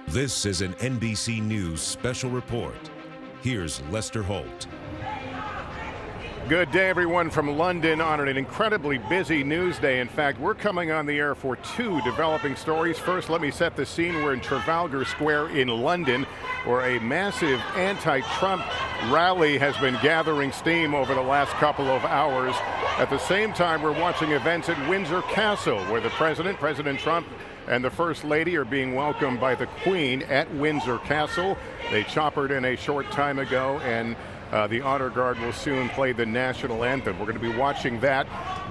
This is an NBC News special report. Here's Lester Holt. Good day, everyone, from London on an incredibly busy news day. In fact, we're coming on the air for two developing stories. First, let me set the scene. We're in Trafalgar Square in London, where a massive anti-Trump rally has been gathering steam over the last couple of hours. At the same time, we're watching events at Windsor Castle, where the President Trump, and the First Lady are being welcomed by the Queen at Windsor Castle. They choppered in a short time ago, and the honor guard will soon play the national anthem. We're going to be watching that.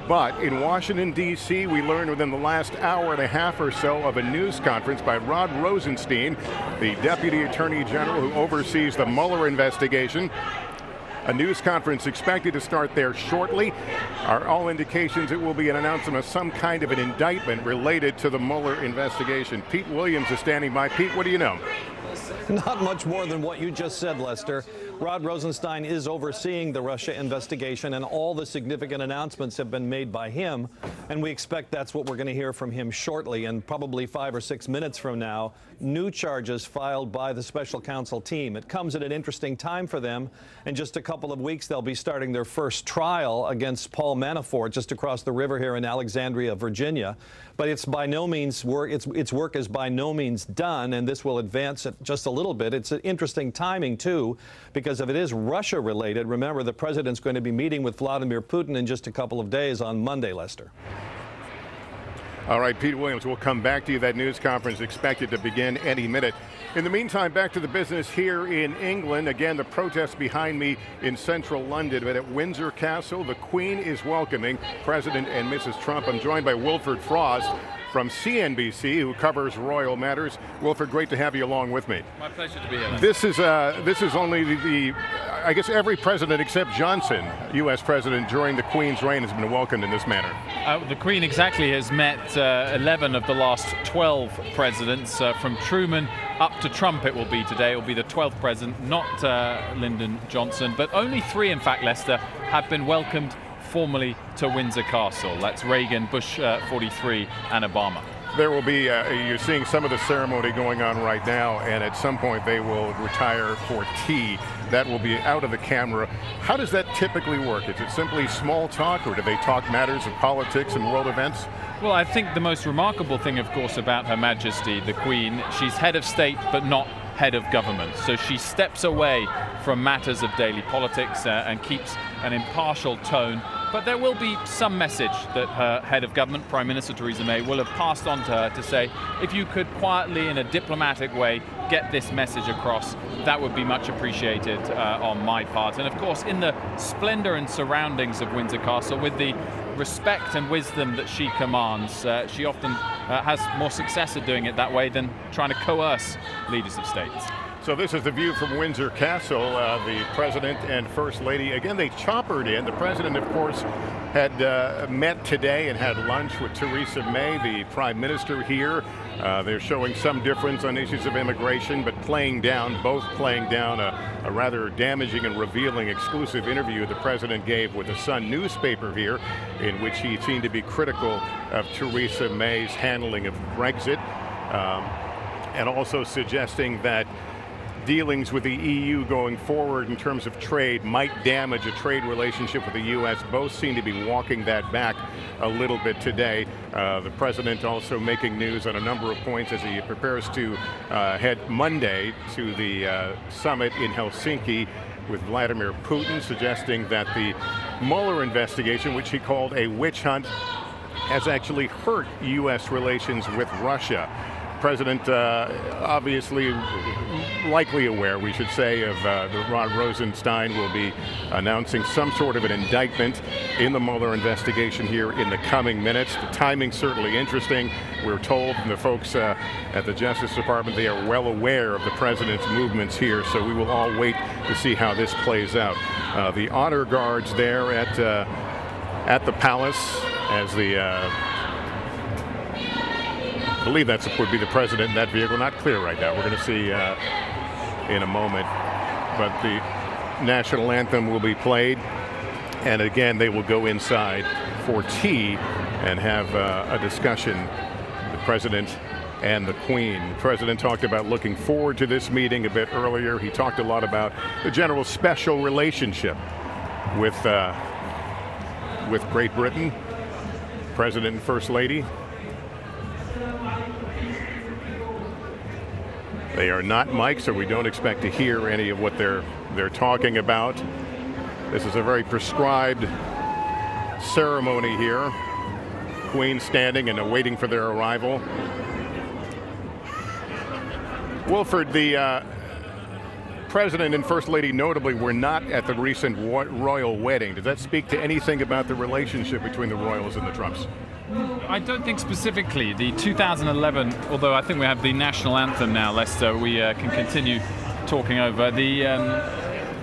But in Washington, D.C., we learned within the last hour and a half or so of a news conference by Rod Rosenstein, the Deputy Attorney General who oversees the Mueller investigation. A news conference expected to start there shortly. Are all indications it will be an announcement of some kind of an indictment related to the Mueller investigation. Pete Williams is standing by. Pete, what do you know? Not much more than what you just said, Lester. Rod Rosenstein is overseeing the Russia investigation, and all the significant announcements have been made by him. And we expect that's what we're going to hear from him shortly, and probably 5 or 6 minutes from now, new charges filed by the special counsel team. It comes at an interesting time for them. In just a couple of weeks, they'll be starting their first trial against Paul Manafort just across the river here in Alexandria, Virginia. But it's by no means its work is by no means done, and this will advance it just a little bit. It's an interesting timing, too, because if it is Russia related, remember the president's going to be meeting with Vladimir Putin in just a couple of days on Monday, Lester. All right, Pete Williams, we'll come back to you. That news conference expected to begin any minute. In the meantime, back to the business here in England. Again, the protests behind me in central London, but at Windsor Castle, the Queen is welcoming President and Mrs. Trump. I'm joined by Wilfred Frost from CNBC, who covers royal matters. Wilfred, great to have you along with me. My pleasure to be here. This is only I guess every president except Johnson, U.S. president during the Queen's reign, has been welcomed in this manner. The Queen exactly has met 11 of the last 12 presidents. From Truman up to Trump it will be today. It will be the 12th president, not Lyndon Johnson. But only 3, in fact, Lester, have been welcomed formally to Windsor Castle. That's Reagan, Bush 43, and Obama. There will be, you're seeing some of the ceremony going on right now, and at some point they will retire for tea. That will be out of the camera. How does that typically work? Is it simply small talk, or do they talk matters of politics and world events? Well, I think the most remarkable thing, of course, about Her Majesty, the Queen, she's head of state, but not head of government. So she steps away from matters of daily politics and keeps an impartial tone. But there will be some message that her head of government, Prime Minister Theresa May, will have passed on to her to say, if you could quietly, in a diplomatic way, get this message across, that would be much appreciated on my part. And of course, in the splendor and surroundings of Windsor Castle, with the respect and wisdom that she commands, she often has more success at doing it that way than trying to coerce leaders of states. So this is the view from Windsor Castle. The President and First Lady, again, they choppered in. The President, of course, had met today and had lunch with Theresa May, the Prime Minister here. They're showing some difference on issues of immigration, but both playing down a rather damaging and revealing exclusive interview the President gave with the Sun newspaper here, in which he seemed to be critical of Theresa May's handling of Brexit, and also suggesting that dealings with the EU going forward in terms of trade might damage a trade relationship with the U.S. Both seem to be walking that back a little bit today. The President also making news on a number of points as he prepares to head Monday to the summit in Helsinki with Vladimir Putin, suggesting that the Mueller investigation, which he called a witch hunt, has actually hurt U.S. relations with Russia. President obviously likely aware, we should say, of the Rod Rosenstein will be announcing some sort of an indictment in the Mueller investigation here in the coming minutes. The timing's certainly interesting. We're told from the folks at the Justice Department they are well aware of the President's movements here, so we will all wait to see how this plays out. The honor guards there at the palace as the I believe that would be the President in that vehicle. Not clear right now. We're going to see in a moment. But the national anthem will be played. And again, they will go inside for tea and have a discussion. The President and the Queen. The President talked about looking forward to this meeting a bit earlier. He talked a lot about the general special relationship with Great Britain, President and First Lady. They are not mic'd, so we don't expect to hear any of what they're talking about. This is a very prescribed ceremony here. Queen standing and waiting for their arrival. Wilford, the President and First Lady notably were not at the recent royal wedding. Does that speak to anything about the relationship between the royals and the Trumps? I don't think specifically. The 2011, although I think we have the national anthem now, Lester, we can continue talking over. The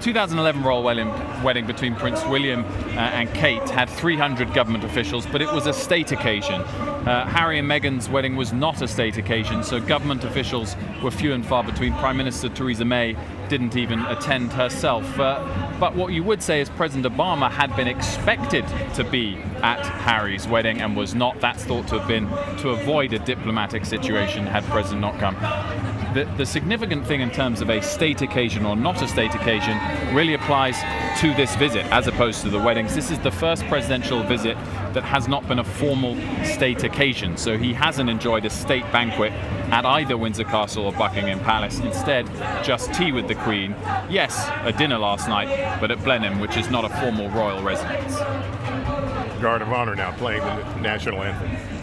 2011 royal wedding between Prince William and Kate had 300 government officials, but it was a state occasion. Harry and Meghan's wedding was not a state occasion, so government officials were few and far between. Prime Minister Theresa May didn't even attend herself. But what you would say is President Obama had been expected to be at Harry's wedding and was not. That's thought to have been to avoid a diplomatic situation had President not come. The significant thing in terms of a state occasion or not a state occasion really applies to this visit as opposed to the weddings. This is the first presidential visit that has not been a formal state occasion. So he hasn't enjoyed a state banquet at either Windsor Castle or Buckingham Palace. Instead, just tea with the Queen. Yes, a dinner last night, but at Blenheim, which is not a formal royal residence. Guard of Honor now playing the national anthem.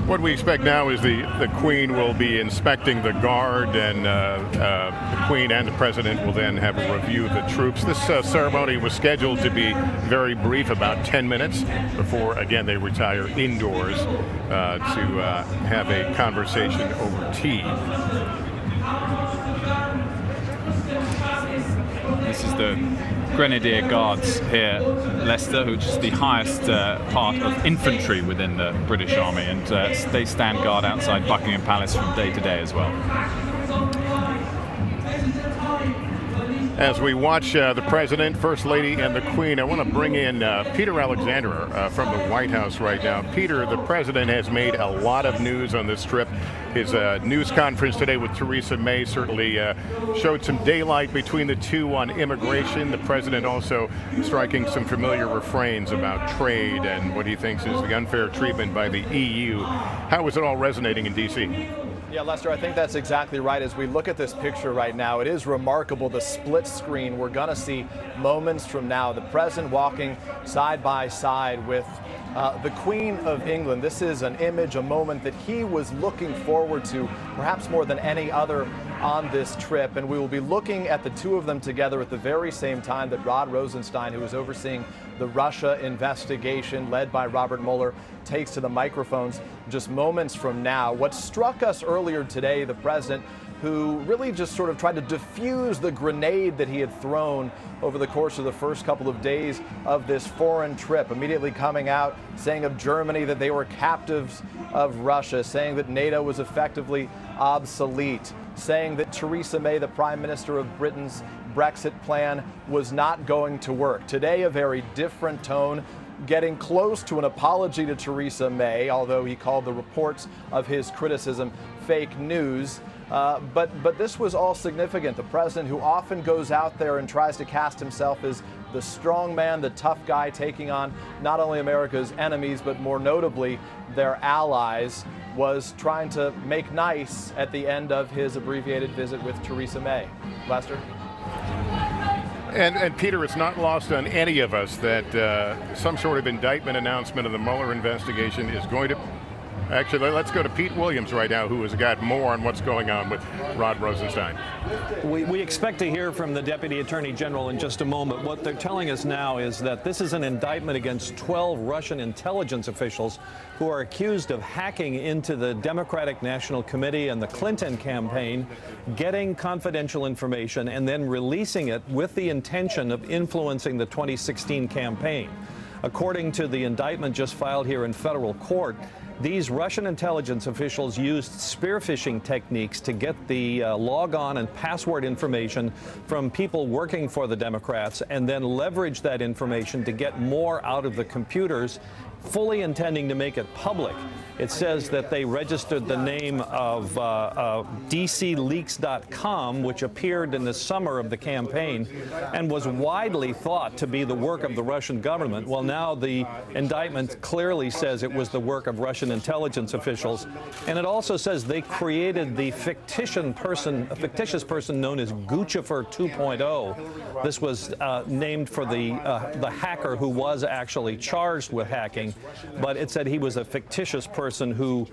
What we expect now is the Queen will be inspecting the guard, and the Queen and the President will then have a review of the troops. This ceremony was scheduled to be very brief, about 10 minutes before, again, they retire indoors to have a conversation over tea. This is the Grenadier Guards here, Leicester, which is the highest part of infantry within the British Army, and they stand guard outside Buckingham Palace from day to day as well. As we watch the President, First Lady, and the Queen, I want to bring in Peter Alexander from the White House right now. Peter, the President has made a lot of news on this trip. His news conference today with Theresa May certainly showed some daylight between the two on immigration. The President also striking some familiar refrains about trade and what he thinks is the unfair treatment by the EU. How is it all resonating in D.C.? Yeah, Lester, I think that's exactly right. As we look at this picture right now, it is remarkable, the split screen we're going to see moments from now. The President walking side by side with the Queen of England. This is an image, a moment that he was looking forward to, perhaps more than any other on this trip. And we will be looking at the two of them together at the very same time that Rod Rosenstein, who is overseeing the Russia investigation led by Robert Mueller, takes to the microphones just moments from now. What struck us earlier today, the President, who really just sort of tried to defuse the grenade that he had thrown over the course of the first couple of days of this foreign trip, immediately coming out saying of Germany that they were captives of Russia, saying that NATO was effectively obsolete, saying that Theresa May, the Prime Minister of Britain's Brexit plan, was not going to work. Today, a very different tone, getting close to an apology to Theresa May, although he called the reports of his criticism fake news. But this was all significant. The President, who often goes out there and tries to cast himself as the strong man, the tough guy, taking on not only America's enemies, but more notably their allies, was trying to make nice at the end of his abbreviated visit with Theresa May. Lester? And Peter, it's not lost on any of us that some sort of indictment announcement of the Mueller investigation is going to Actually, let's go to Pete Williams right now, who has got more on what's going on with Rod Rosenstein. We expect to hear from the Deputy Attorney General in just a moment. What they're telling us now is that this is an indictment against 12 Russian intelligence officials who are accused of hacking into the Democratic National Committee and the Clinton campaign, getting confidential information, and then releasing it with the intention of influencing the 2016 campaign. According to the indictment just filed here in federal court, these Russian intelligence officials used spear phishing techniques to get the log-on and password information from people working for the Democrats and then leverage that information to get more out of the computers, fully intending to make it public. It says that they registered the name of DCleaks.com, which appeared in the summer of the campaign and was widely thought to be the work of the Russian government. Well, now the indictment clearly says it was the work of Russian intelligence officials. And it also says they created the fictitious person known as Guccifer 2.0. This was named for the hacker who was actually charged with hacking, but it said he was a fictitious person who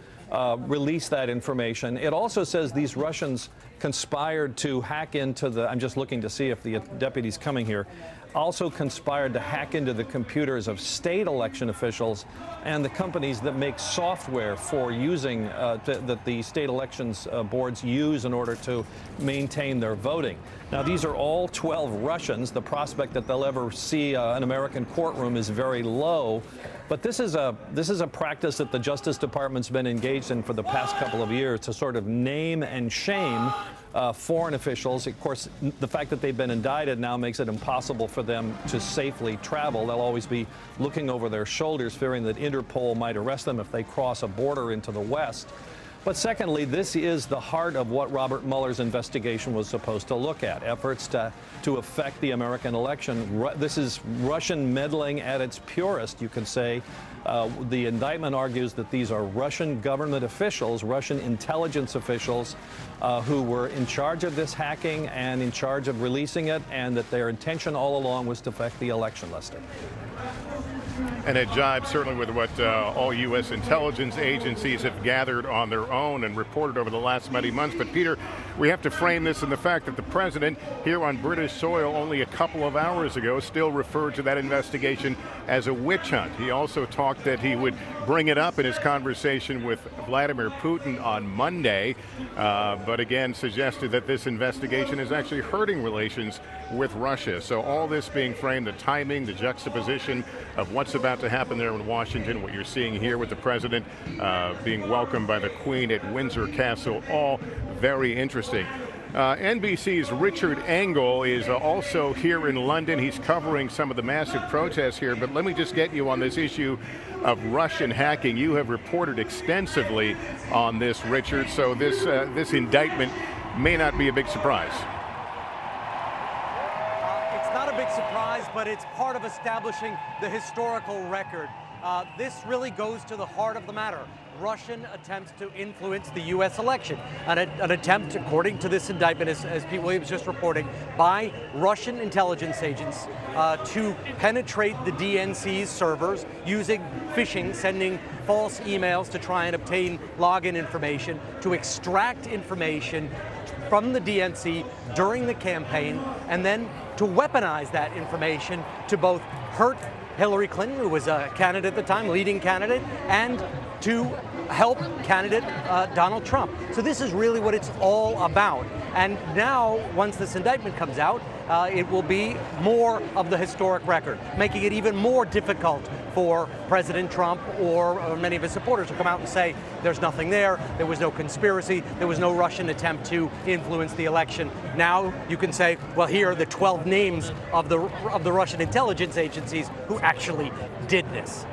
released that information. It also says these Russians conspired to hack into the, I'm just looking to see if the deputy's coming here, also conspired to hack into the computers of state election officials and the companies that make software for using, that the state elections boards use in order to maintain their voting. Now, these are all 12 Russians. The prospect that they'll ever see an American courtroom is very low. But this is a practice that the Justice Department's been engaged in for the past couple of years to sort of name and shame foreign officials. Of course, the fact that they've been indicted now makes it impossible for them to safely travel. They'll always be looking over their shoulders, fearing that Interpol might arrest them if they cross a border into the West. But secondly, this is the heart of what Robert Mueller's investigation was supposed to look at, efforts to affect the American election. This is Russian meddling at its purest, you can say. The indictment argues that these are Russian government officials, Russian intelligence officials, who were in charge of this hacking and in charge of releasing it, and that their intention all along was to affect the election, Lester. And it jibes certainly with what all U.S. intelligence agencies have gathered on their own and reported over the last many months. But Peter, we have to frame this in the fact that the president here on British soil only a couple of hours ago still referred to that investigation as a witch hunt. He also talked that he would bring it up in his conversation with Vladimir Putin on Monday, but again suggested that this investigation is actually hurting relations with Russia. So all this being framed, the timing, the juxtaposition of what's about to happen there in Washington, what you're seeing here with the president being welcomed by the Queen at Windsor Castle, all very interesting. NBC's Richard Engel is also here in London. He's covering some of the massive protests here, but let me just get you on this issue of Russian hacking. You have reported extensively on this, Richard, so this indictment may not be a big surprise. It's not a big surprise, but it's part of establishing the historical record. This really goes to the heart of the matter. Russian attempts to influence the U.S. election. An attempt, according to this indictment, as Pete Williams just reporting, by Russian intelligence agents to penetrate the DNC's servers using phishing, sending false emails to try and obtain login information, to extract information from the DNC during the campaign, and then to weaponize that information to both hurt Hillary Clinton, who was a candidate at the time, leading candidate, and to help candidate Donald Trump. So this is really what it's all about. And now, once this indictment comes out, it will be more of the historic record, making it even more difficult for President Trump or many of his supporters to come out and say there's nothing there, there was no conspiracy, there was no Russian attempt to influence the election. Now you can say, well, here are the 12 names of the Russian intelligence agencies who actually did this.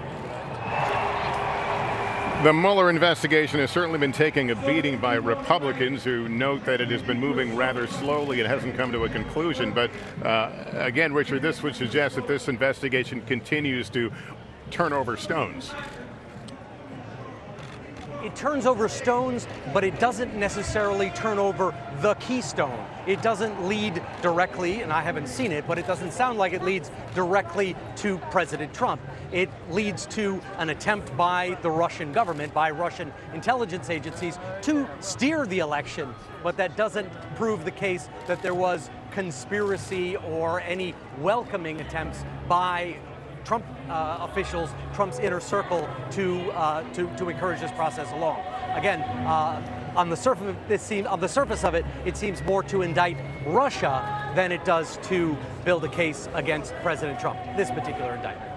The Mueller investigation has certainly been taking a beating by Republicans who note that it has been moving rather slowly. It hasn't come to a conclusion. But again, Richard, this would suggest that this investigation continues to turn over stones. it turns over stones, but it doesn't necessarily turn over the keystone. It doesn't lead directly, and I haven't seen it, but it doesn't sound like it leads directly to President Trump. It leads to an attempt by the Russian government, by Russian intelligence agencies, to steer the election, but that doesn't prove the case that there was conspiracy or any welcoming attempts by Trump officials, Trump's inner circle, to encourage this process along. Again, on the surface of it, it seems more to indict Russia than it does to build a case against President Trump. This particular indictment.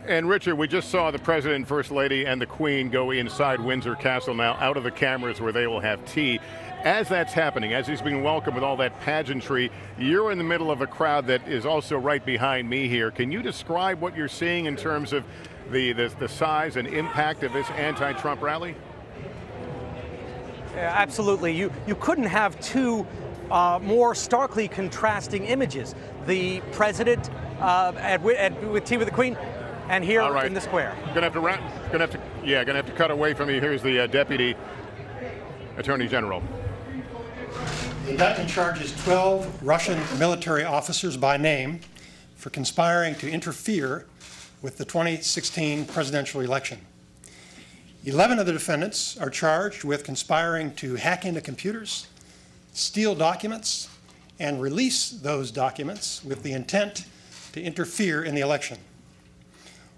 And Richard, we just saw the President and First Lady and the Queen go inside Windsor Castle now, out of the cameras where they will have tea. As that's happening, as he's being welcomed with all that pageantry, you're in the middle of a crowd that is also right behind me here. Can you describe what you're seeing in terms of the size and impact of this anti-Trump rally? Yeah, absolutely. You couldn't have two more starkly contrasting images. The President with tea with the Queen, and here in the square. Gonna have to cut away from you. Here's the Deputy Attorney General. The indictment charges 12 Russian military officers by name for conspiring to interfere with the 2016 presidential election. 11 of the defendants are charged with conspiring to hack into computers, steal documents, and release those documents with the intent to interfere in the election.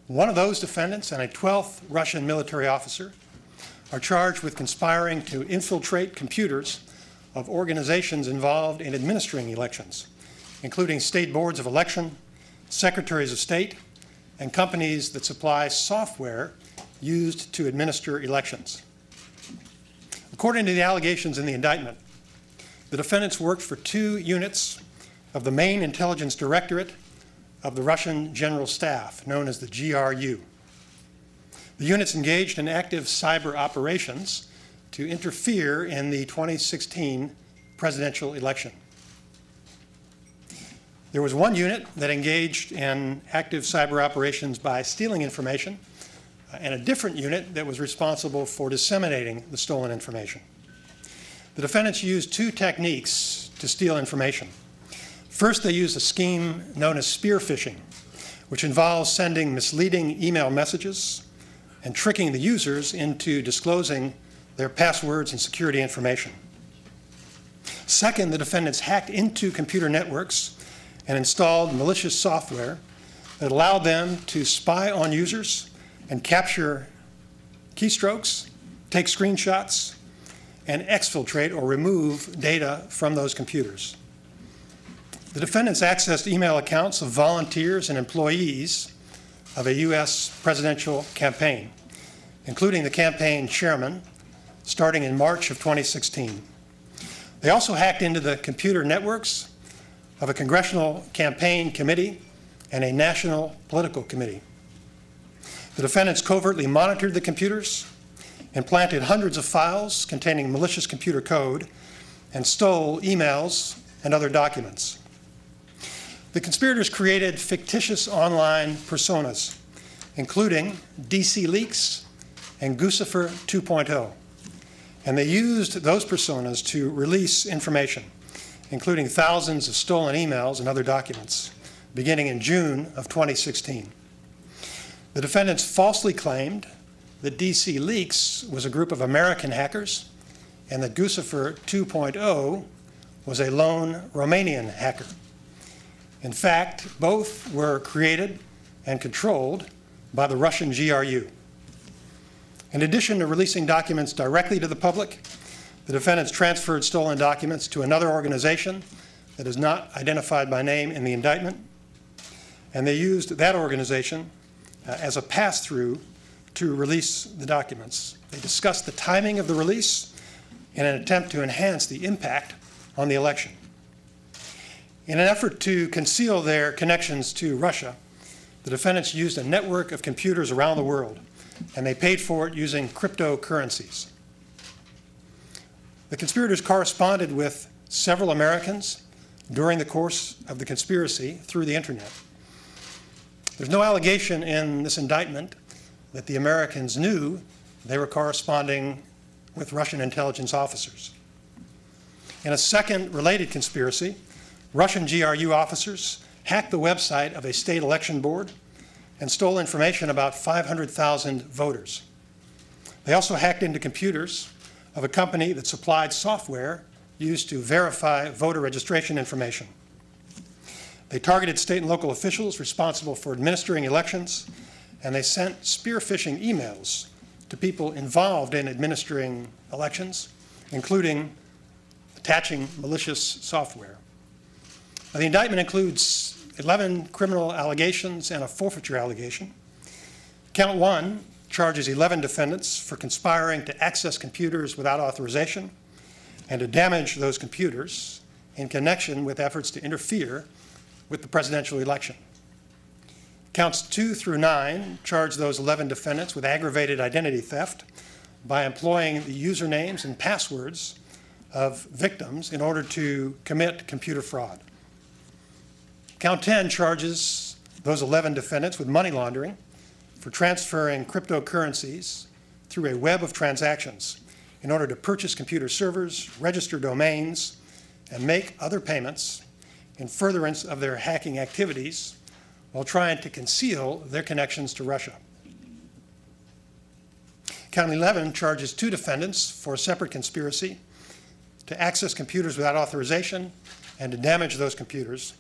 One of those defendants and a 12th Russian military officer are charged with conspiring to infiltrate computers of organizations involved in administering elections, including state boards of election, secretaries of state, and companies that supply software used to administer elections. According to the allegations in the indictment, the defendants worked for 2 units of the main intelligence directorate of the Russian General Staff, known as the GRU. The units engaged in active cyber operations to interfere in the 2016 presidential election. There was one unit that engaged in active cyber operations by stealing information, and a different unit that was responsible for disseminating the stolen information. The defendants used 2 techniques to steal information. First, they used a scheme known as spear phishing, which involves sending misleading email messages and tricking the users into disclosing their passwords and security information. Second, the defendants hacked into computer networks and installed malicious software that allowed them to spy on users and capture keystrokes, take screenshots, and exfiltrate or remove data from those computers. The defendants accessed email accounts of volunteers and employees of a U.S. presidential campaign, including the campaign chairman, starting in March of 2016. They also hacked into the computer networks of a congressional campaign committee and a national political committee. The defendants covertly monitored the computers, implanted hundreds of files containing malicious computer code, and stole emails and other documents. The conspirators created fictitious online personas, including DC Leaks and Guccifer 2.0. And they used those personas to release information, including thousands of stolen emails and other documents, beginning in June of 2016. The defendants falsely claimed that DC Leaks was a group of American hackers and that Guccifer 2.0 was a lone Romanian hacker. In fact, both were created and controlled by the Russian GRU. In addition to releasing documents directly to the public, the defendants transferred stolen documents to another organization that is not identified by name in the indictment, and they used that organization as a pass-through to release the documents. They discussed the timing of the release in an attempt to enhance the impact on the election. In an effort to conceal their connections to Russia, the defendants used a network of computers around the world, and they paid for it using cryptocurrencies. The conspirators corresponded with several Americans during the course of the conspiracy through the internet. There's no allegation in this indictment that the Americans knew they were corresponding with Russian intelligence officers. In a second related conspiracy, Russian GRU officers hacked the website of a state election board and stole information about 500,000 voters. They also hacked into computers of a company that supplied software used to verify voter registration information. They targeted state and local officials responsible for administering elections, and they sent spear phishing emails to people involved in administering elections, including attaching malicious software. Now, the indictment includes 11 criminal allegations and a forfeiture allegation. Count 1 charges 11 defendants for conspiring to access computers without authorization and to damage those computers in connection with efforts to interfere with the presidential election. Counts 2 through 9 charge those 11 defendants with aggravated identity theft by employing the usernames and passwords of victims in order to commit computer fraud. Count 10 charges those 11 defendants with money laundering for transferring cryptocurrencies through a web of transactions in order to purchase computer servers, register domains, and make other payments in furtherance of their hacking activities while trying to conceal their connections to Russia. Count 11 charges 2 defendants for a separate conspiracy to access computers without authorization and to damage those computers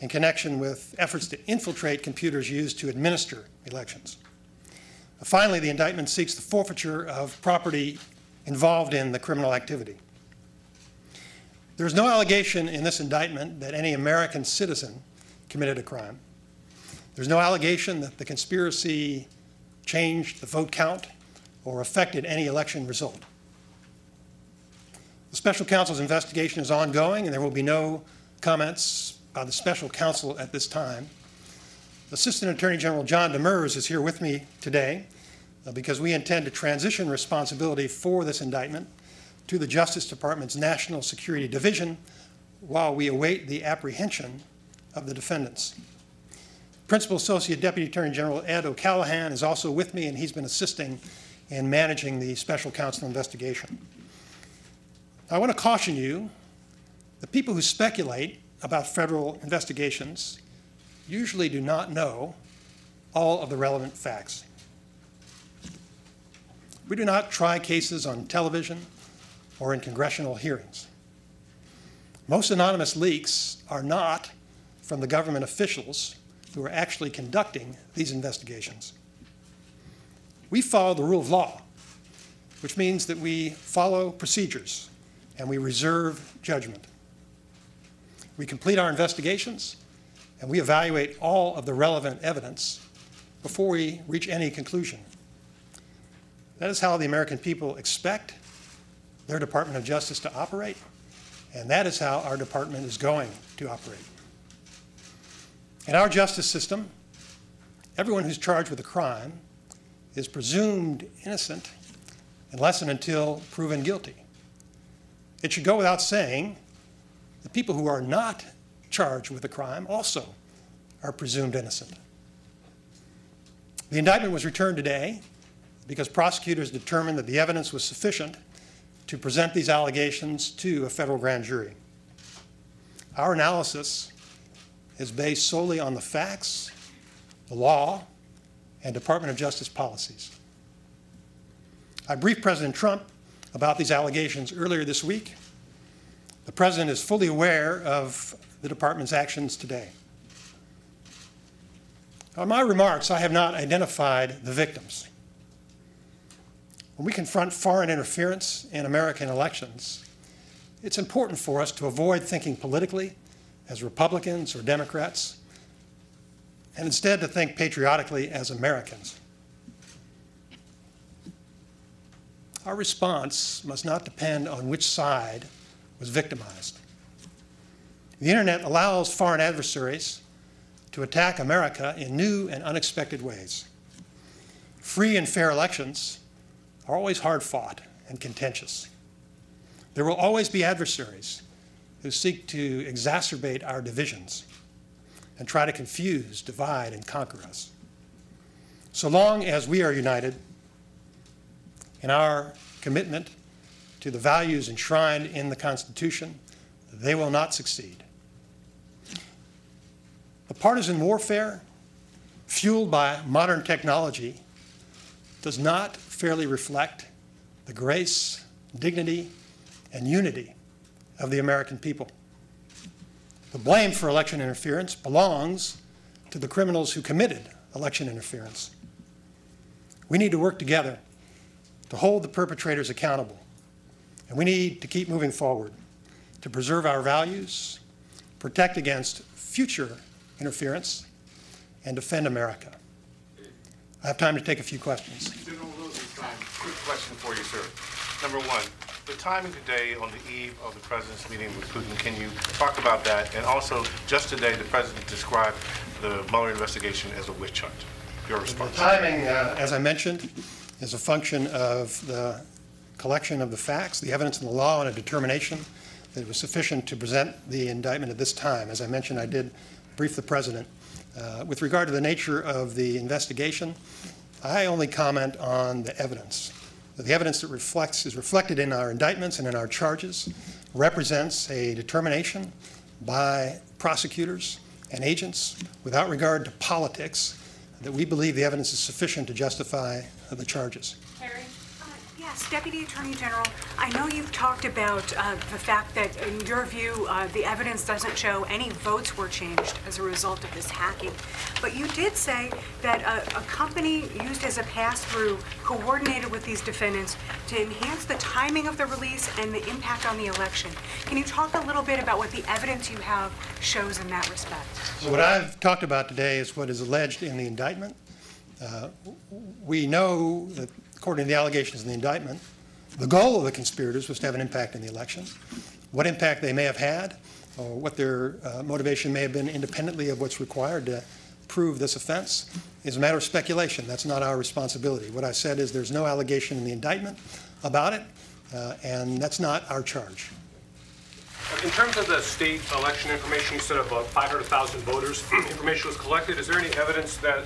in connection with efforts to infiltrate computers used to administer elections. Finally, the indictment seeks the forfeiture of property involved in the criminal activity. There is no allegation in this indictment that any American citizen committed a crime. There's no allegation that the conspiracy changed the vote count or affected any election result. The special counsel's investigation is ongoing, and there will be no comments by the special counsel at this time. Assistant Attorney General John Demers is here with me today because we intend to transition responsibility for this indictment to the Justice Department's National Security Division while we await the apprehension of the defendants. Principal Associate Deputy Attorney General Ed O'Callaghan is also with me, and he's been assisting in managing the special counsel investigation. I want to caution you that people who speculate about federal investigations usually do not know all of the relevant facts. We do not try cases on television or in congressional hearings. Most anonymous leaks are not from the government officials who are actually conducting these investigations. We follow the rule of law, which means that we follow procedures and we reserve judgment. We complete our investigations and we evaluate all of the relevant evidence before we reach any conclusion. That is how the American people expect their Department of Justice to operate, and that is how our department is going to operate. In our justice system, everyone who's charged with a crime is presumed innocent unless and until proven guilty. It should go without saying that people who are not charged with a crime also are presumed innocent. The indictment was returned today because prosecutors determined that the evidence was sufficient to present these allegations to a federal grand jury. Our analysis is based solely on the facts, the law, and Department of Justice policies. I briefed President Trump about these allegations earlier this week. The President is fully aware of the Department's actions today. In my remarks, I have not identified the victims. When we confront foreign interference in American elections, it's important for us to avoid thinking politically as Republicans or Democrats, and instead to think patriotically as Americans. Our response must not depend on which side was victimized. The internet allows foreign adversaries to attack America in new and unexpected ways. Free and fair elections are always hard fought and contentious. There will always be adversaries who seek to exacerbate our divisions and try to confuse, divide, and conquer us. So long as we are united, in our commitment to the values enshrined in the Constitution, they will not succeed. The partisan warfare fueled by modern technology does not fairly reflect the grace, dignity, and unity of the American people. The blame for election interference belongs to the criminals who committed election interference. We need to work together to hold the perpetrators accountable, and we need to keep moving forward to preserve our values, protect against future interference, and defend America. I have time to take a few questions. General Rosenstein, quick question for you, sir. Number one, the timing today on the eve of the President's meeting with Putin, can you talk about that? And also, just today, the President described the Mueller investigation as a witch hunt. Your response. The timing, as I mentioned, is a function of the collection of the facts, the evidence and the law, and a determination that it was sufficient to present the indictment at this time. As I mentioned, I did brief the President. With regard to the nature of the investigation, I only comment on the evidence. The evidence that is reflected in our indictments and in our charges represents a determination by prosecutors and agents without regard to politics that we believe the evidence is sufficient to justify the charges. Harry? Yes, Deputy Attorney General, I know you've talked about the fact that, in your view, the evidence doesn't show any votes were changed as a result of this hacking. But you did say that a company used as a pass-through coordinated with these defendants to enhance the timing of the release and the impact on the election. Can you talk a little bit about what the evidence you have shows in that respect? So what I've talked about today is what is alleged in the indictment. We know that, according to the allegations in the indictment, the goal of the conspirators was to have an impact in the election. What impact they may have had, or what their motivation may have been independently of what's required to prove this offense, is a matter of speculation. That's not our responsibility. What I said is there's no allegation in the indictment about it, and that's not our charge. In terms of the state election information, you said about 500,000 voters information was collected. Is there any evidence that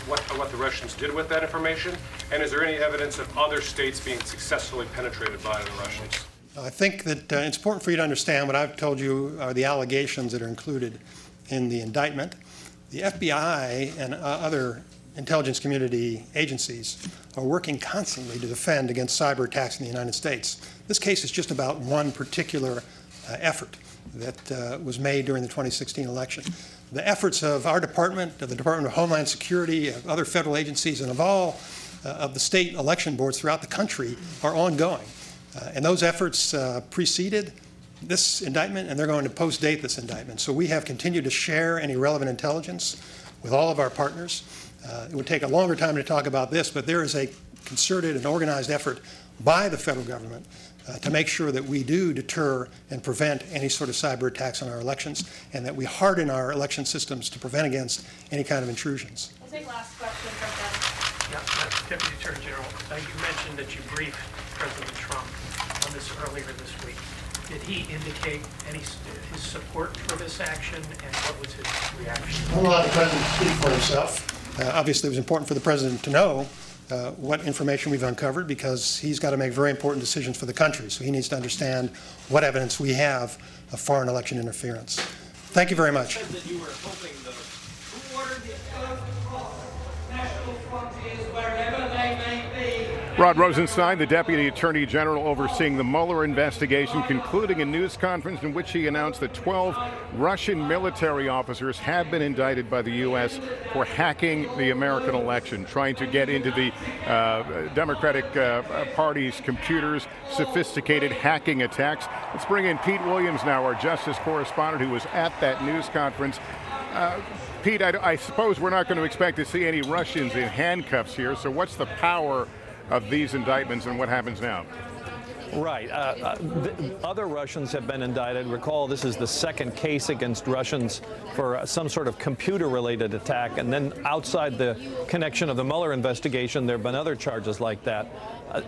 what the Russians did with that information? And is there any evidence of other states being successfully penetrated by the Russians? I think that it's important for you to understand what I've told you are the allegations that are included in the indictment. The FBI and other intelligence community agencies are working constantly to defend against cyber attacks in the United States. This case is just about one particular effort that was made during the 2016 election. The efforts of our department, of the Department of Homeland Security, of other federal agencies, and of all of the state election boards throughout the country are ongoing. And those efforts preceded this indictment, and they're going to post-date this indictment. So we have continued to share any relevant intelligence with all of our partners. It would take a longer time to talk about this, but there is a concerted and organized effort by the federal government to make sure that we do deter and prevent any sort of cyber attacks on our elections, and that we harden our election systems to prevent against any kind of intrusions. We'll take last question from them. Yeah, Deputy Attorney General, you mentioned that you briefed President Trump on this earlier this week. Did he indicate his support for this action, and what was his reaction? I'll allow the President to speak for himself. Obviously, it was important for the President to know what information we've uncovered, because he's got to make very important decisions for the country. So he needs to understand what evidence we have of foreign election interference. Thank you very much. You said that you were hoping who ordered the national frontiers wherever they may be. Rod Rosenstein, the Deputy Attorney General overseeing the Mueller investigation, concluding a news conference in which he announced that 12 Russian military officers have been indicted by the U.S. for hacking the American election, trying to get into the Democratic Party's computers, sophisticated hacking attacks. Let's bring in Pete Williams now, our Justice correspondent who was at that news conference. Pete, I suppose we're not going to expect to see any Russians in handcuffs here, so what's the power of these indictments and what happens now? Right. Other Russians have been indicted. Recall, this is the second case against Russians for some sort of computer-related attack. And then outside the connection of the Mueller investigation, there have been other charges like that.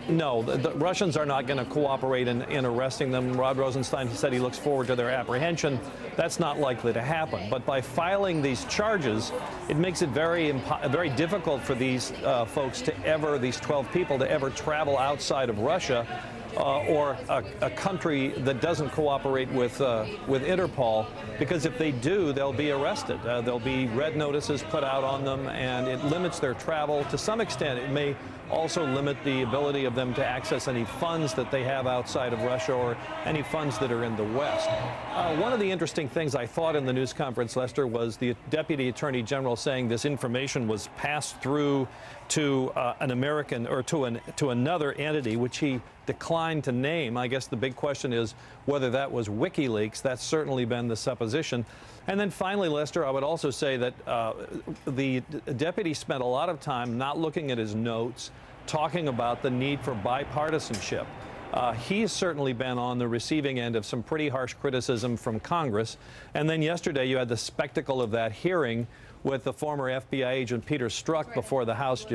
No, the Russians are not going to cooperate in arresting them. Rod Rosenstein said he looks forward to their apprehension. That's not likely to happen. But by filing these charges, it makes it very difficult for these folks to ever, these 12 people, to ever travel outside of Russia or a country that doesn't cooperate with Interpol, because if they do, they'll be arrested. There'll be red notices put out on them, and it limits their travel. To some extent, it may also limit the ability of them to access any funds that they have outside of Russia or any funds that are in the West. One of the interesting things I thought in the news conference, Lester, was the Deputy Attorney General saying this information was passed through to an American or to another entity, which he declined to name. I guess the big question is whether that was WikiLeaks. That's certainly been the supposition. And then finally, Lester, I would also say that the deputy spent a lot of time not looking at his notes, talking about the need for bipartisanship. He's certainly been on the receiving end of some pretty harsh criticism from Congress. And then yesterday you had the spectacle of that hearing with the former FBI agent Peter Strzok before the House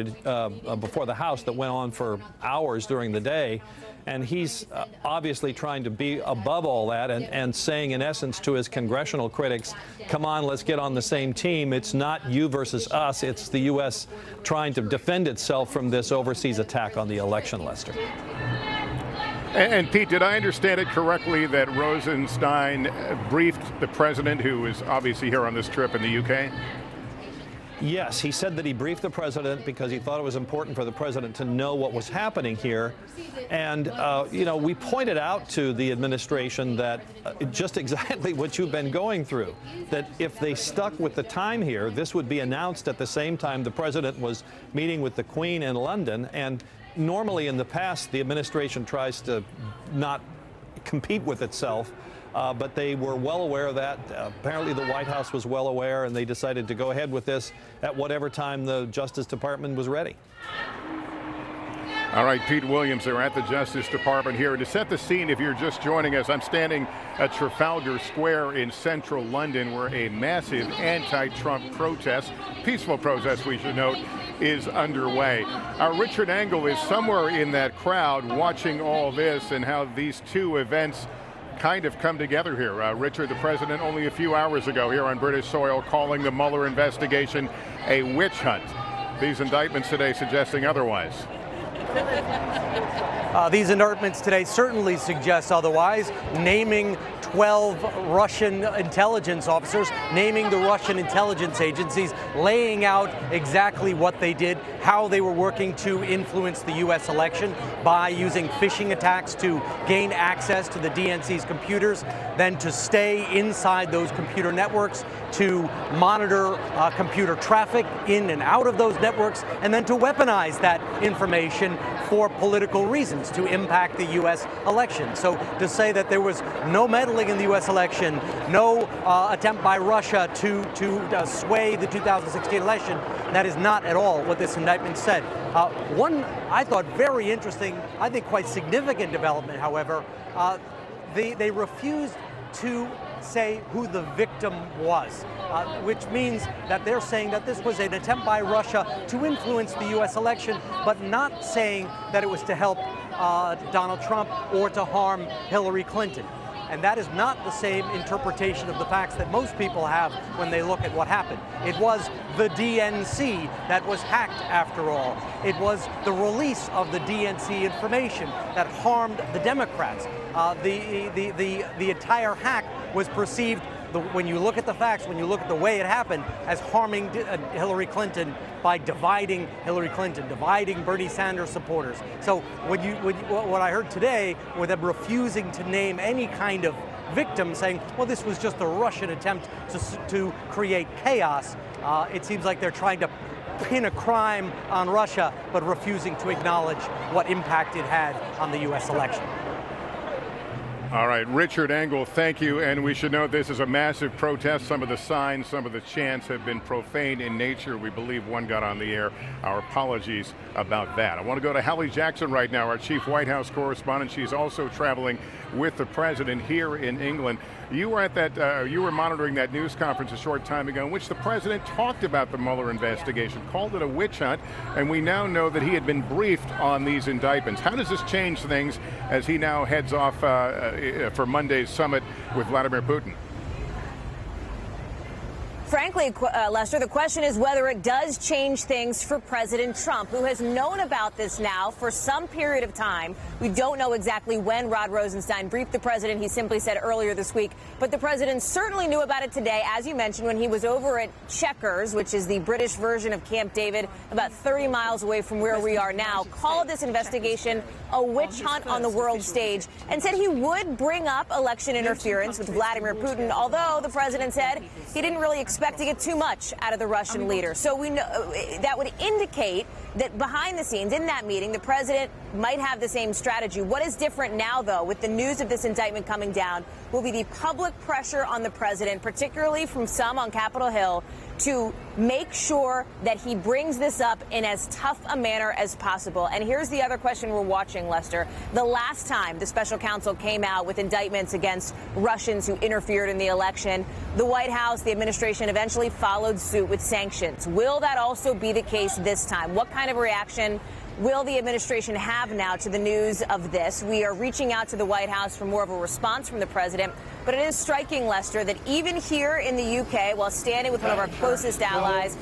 that went on for hours during the day. And he's obviously trying to be above all that and saying, in essence, to his congressional critics, come on, let's get on the same team. It's not you versus us. It's the U.S. trying to defend itself from this overseas attack on the election, Lester. And Pete, did I understand it correctly that Rosenstein briefed the president, who is obviously here on this trip in the U.K.? Yes, he said that he briefed the president because he thought it was important for the president to know what was happening here. And, you know, we pointed out to the administration that just exactly what you've been going through, that if they stuck with the time here, this would be announced at the same time the president was meeting with the Queen in London. And normally in the past, the administration tries to not compete with itself. But they were well aware of that. Apparently the White House was well aware, and they decided to go ahead with this at whatever time the Justice Department was ready. All right, Pete Williams there at the Justice Department here. To set the scene, if you're just joining us, I'm standing at Trafalgar Square in central London, where a massive anti-Trump protest, peaceful protest we should note, is underway. Our Richard Engel is somewhere in that crowd watching all this and how these two events kind of come together here. Richard, the president only a few hours ago here on British soil calling the Mueller investigation a witch hunt. These indictments today suggesting otherwise. These indictments today certainly suggest otherwise, naming 12 Russian intelligence officers, naming the Russian intelligence agencies, laying out exactly what they did, how they were working to influence the U.S. election by using phishing attacks to gain access to the DNC's computers, then to stay inside those computer networks, to monitor computer traffic in and out of those networks, and then to weaponize that information for political reasons to impact the U.S. election. So to say that there was no meddling in the U.S. election, no attempt by Russia to sway the 2016 election, that is not at all what this indictment said. One, I thought, very interesting, I think quite significant development, however, they refused to say who the victim was, which means that they're saying that this was an attempt by Russia to influence the U.S. election, but not saying that it was to help Donald Trump or to harm Hillary Clinton. And that is not the same interpretation of the facts that most people have when they look at what happened. It was the DNC that was hacked, after all. It was the release of the DNC information that harmed the Democrats. The entire hack was perceived, when you look at the facts, when you look at the way it happened, as harming Hillary Clinton by dividing Hillary Clinton, dividing Bernie Sanders supporters. So what I heard today, with them refusing to name any kind of victim, saying, well, this was just a Russian attempt to create chaos, it seems like they're trying to pin a crime on Russia, but refusing to acknowledge what impact it had on the U.S. election. All right, Richard Engel, thank you. And we should note this is a massive protest. Some of the signs, some of the chants have been profane in nature. We believe one got on the air. Our apologies about that. I want to go to Hallie Jackson right now, our chief White House correspondent. She's also traveling with the president here in England. You were at that, you were monitoring that news conference a short time ago in which the president talked about the Mueller investigation, called it a witch hunt, and we now know that he had been briefed on these indictments. How does this change things as he now heads off for Monday's summit with Vladimir Putin? Frankly, Lester, the question is whether it does change things for President Trump, who has known about this now for some period of time. We don't know exactly when Rod Rosenstein briefed the president. He simply said earlier this week. But the president certainly knew about it today, as you mentioned, when he was over at Chequers, which is the British version of Camp David, about 30 miles away from where we are now, called this investigation a witch hunt on the world stage, and said he would bring up election interference with Vladimir Putin, although the president said he didn't really expect to get too much out of the Russian leader. So we know that would indicate that behind the scenes in that meeting, the president might have the same strategy. What is different now, though, with the news of this indictment coming down, will be the public pressure on the president, particularly from some on Capitol Hill, to make sure that he brings this up in as tough a manner as possible. And here's the other question we're watching, Lester. The last time the special counsel came out with indictments against Russians who interfered in the election, the White House, the administration eventually followed suit with sanctions. Will that also be the case this time? What kind of reaction will the administration have now to the news of this? We are reaching out to the White House for more of a response from the president. But it is striking, Lester, that even here in the UK, while standing with one of our closest allies,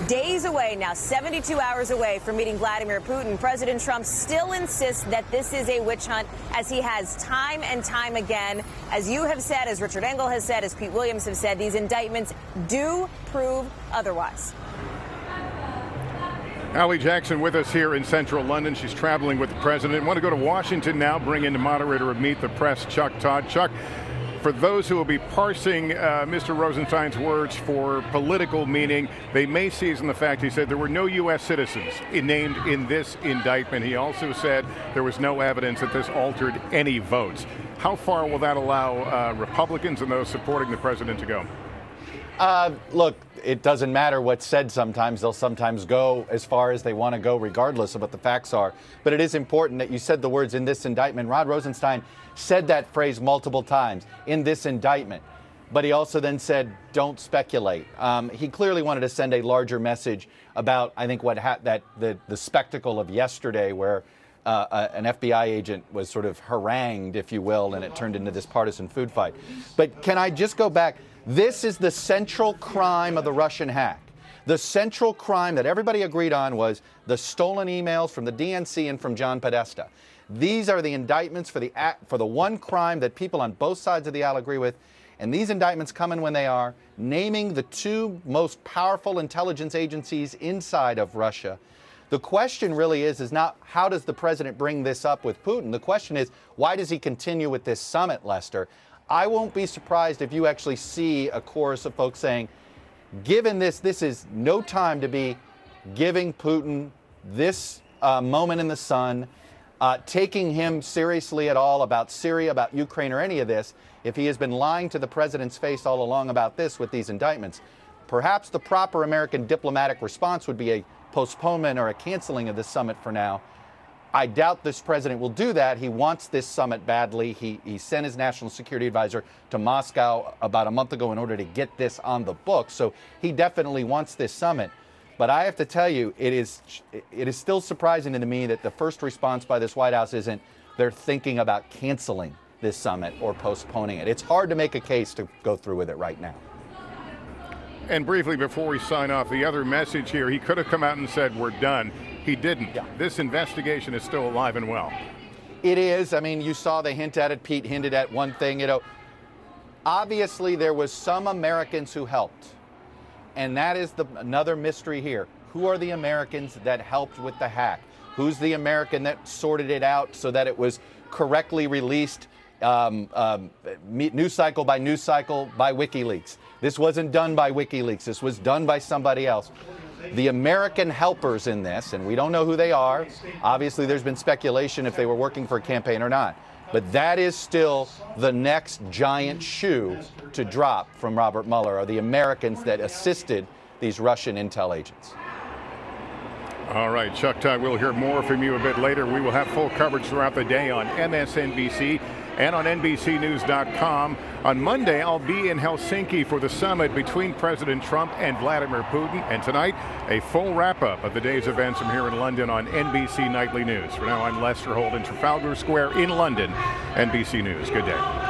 days away now, 72 hours away from meeting Vladimir Putin, President Trump still insists that this is a witch hunt, as he has time and time again. As you have said, as Richard Engel has said, as Pete Williams have said, these indictments do prove otherwise. Hallie Jackson with us here in central London. She's traveling with the president. I want to go to Washington now, bring in the moderator of Meet the Press, Chuck Todd. Chuck, for those who will be parsing Mr. Rosenstein's words for political meaning, they may seize on the fact he said there were no U.S. citizens named in this indictment. He also said there was no evidence that this altered any votes. How far will that allow Republicans and those supporting the president to go? Look, it doesn't matter what's said sometimes. They'll sometimes go as far as they want to go, regardless of what the facts are. But it is important that you said the words "in this indictment." Rod Rosenstein said that phrase multiple times, "in this indictment." But he also then said, "don't speculate." He clearly wanted to send a larger message about, I think, what the spectacle of yesterday, where an FBI agent was sort of harangued, if you will, and it turned into this partisan food fight. But can I just go back? This is the central crime of the Russian hack. The central crime that everybody agreed on was the stolen emails from the DNC and from John Podesta. These are the indictments for the one crime that people on both sides of the aisle agree with. And these indictments come in when they are, naming the two most powerful intelligence agencies inside of Russia. The question really is not how does the president bring this up with Putin? The question is, why does he continue with this summit, Lester? I won't be surprised if you actually see a chorus of folks saying, given this is no time to be giving Putin this moment in the sun, taking him seriously at all about Syria, about Ukraine, or any of this, if he has been lying to the president's face all along about this with these indictments. Perhaps the proper American diplomatic response would be a postponement or a canceling of this summit for now. I doubt this president will do that. He wants this summit badly. He sent his national security advisor to Moscow about a month ago in order to get this on the books. So he definitely wants this summit. But I have to tell you, it is still surprising to me that the first response by this White House isn't they're thinking about canceling this summit or postponing it. It's hard to make a case to go through with it right now. And briefly before we sign off, the other message here, he could have come out and said, we're done. He didn't. Yeah. This investigation is still alive and well. It is. I mean, you saw they hint at it. Pete hinted at one thing. You know, obviously there was some Americans who helped. And that is another mystery here. Who are the Americans that helped with the hack? Who's the American that sorted it out so that it was correctly released news cycle by news cycle by WikiLeaks? This wasn't done by WikiLeaks. This was done by somebody else. The American helpers in this, and we don't know who they are. Obviously, there's been speculation if they were working for a campaign or not. But that is still the next giant shoe to drop from Robert Mueller, are the Americans that assisted these Russian intel agents. All right, Chuck Todd, we'll hear more from you a bit later. We will have full coverage throughout the day on MSNBC and on NBCNews.com. On Monday, I'll be in Helsinki for the summit between President Trump and Vladimir Putin. And tonight, a full wrap-up of the day's events from here in London on NBC Nightly News. For now, I'm Lester Holt in Trafalgar Square in London. NBC News. Good day.